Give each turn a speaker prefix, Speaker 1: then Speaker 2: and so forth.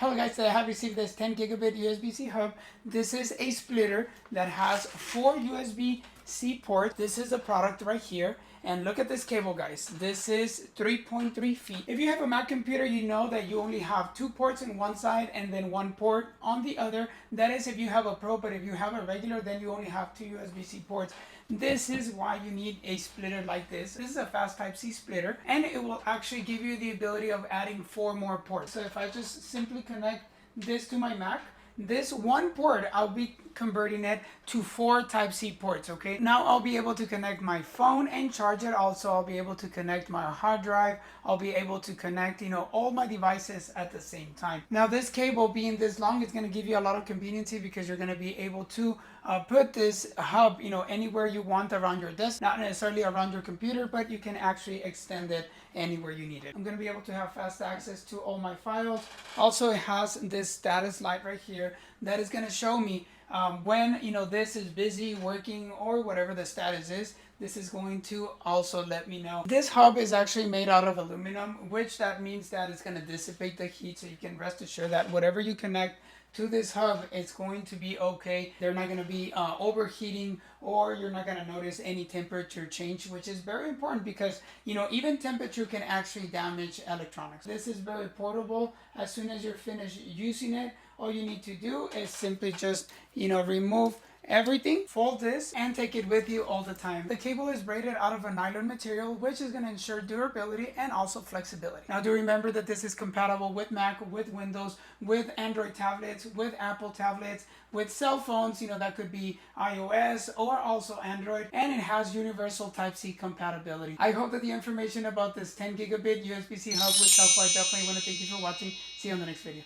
Speaker 1: Hello guys, today I have received this 10 gigabit USB-C hub. This is a splitter that has 4 USB-C ports. This is the product right here. And look at this cable, guys. This is 3.3 feet. If you have a Mac computer, you know that you only have 2 ports on one side and then 1 port on the other. That is if you have a Pro, but if you have a regular, then you only have 2 USB-C ports. This is why you need a splitter like this. This is a fast Type-C splitter, and it will actually give you the ability of adding 4 more ports. So if I just simply connect this to my Mac, this one port, I'll be converting it to 4 Type-C ports, okay? Now I'll be able to connect my phone and charge it. Also, I'll be able to connect my hard drive. I'll be able to connect, all my devices at the same time. Now this cable being this long is gonna give you a lot of conveniency because you're gonna be able to put this hub, anywhere you want around your desk, not necessarily around your computer, but you can actually extend it anywhere you need it. I'm gonna be able to have fast access to all my files. Also, it has this status light right here that is gonna show me when this is busy working or whatever the status is. This is going to also let me know. This hub is actually made out of aluminum, which that means that it's going to dissipate the heat, so you can rest assured that whatever you connect to this hub, it's going to be okay. They're not going to be overheating, or you're not going to notice any temperature change, which is very important because even temperature can actually damage electronics. This is very portable. As soon as you're finished using it, all you need to do is simply just remove everything, fold this, and take it with you all the time. The cable is braided out of a nylon material, which is going to ensure durability and also flexibility. Now do remember that this is compatible with Mac, with Windows, with Android tablets, with Apple tablets, with cell phones, that could be iOS or also Android, and it has universal Type-C compatibility. I hope that the information about this 10 gigabit USB-C hub was helpful. I definitely want to thank you for watching. See you on the next video.